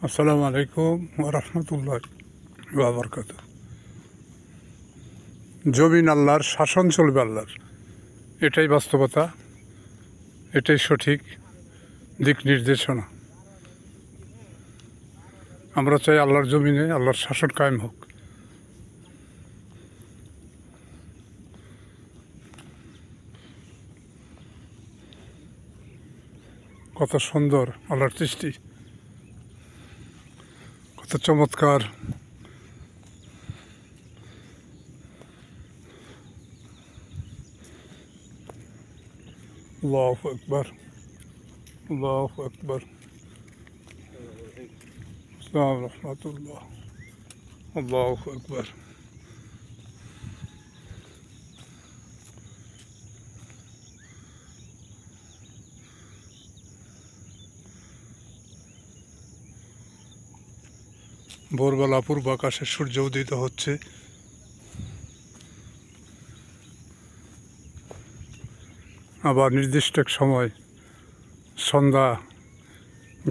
আসসালামু আলাইকুম ওয়া রাহমাতুল্লাহি ওয়া বারাকাতুহু। জমিন আল্লাহর, শাসন চলবে আল্লাহর, এটাই বাস্তবতা, এটাই সঠিক দিক নির্দেশনা। আমরা চাই আল্লাহর জমিনে আল্লাহর শাসন কায়েম হোক। কত সুন্দর আল্লাহর সৃষ্টি, কত চমৎকার। আল্লাহু আকবার, আল্লাহু আকবার। আসসালামু আলাইকুম রাহমাতুল্লাহ। আল্লাহু আকবার। ভোরবেলা পূর্ব আকাশে সূর্য উদিত হচ্ছে। আবার নির্দিষ্ট এক সময় সন্ধ্যা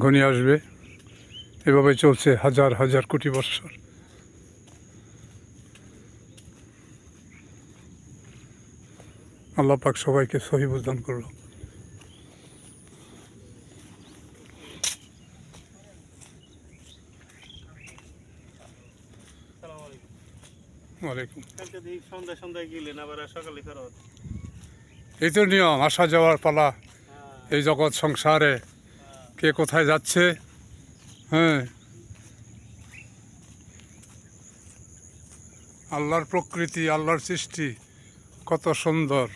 ঘনিয়ে আসবে। এভাবে চলছে হাজার হাজার কোটি বৎসর। আল্লাহ পাক সবাইকে সহি বুঝদান করল। ওয়ালাইকুম। এই তো নিয়ম, আসা যাওয়ার পালা। এই জগৎ সংসারে কে কোথায় যাচ্ছে। হ্যাঁ, আল্লাহর প্রকৃতি, আল্লাহর সৃষ্টি কত সুন্দর।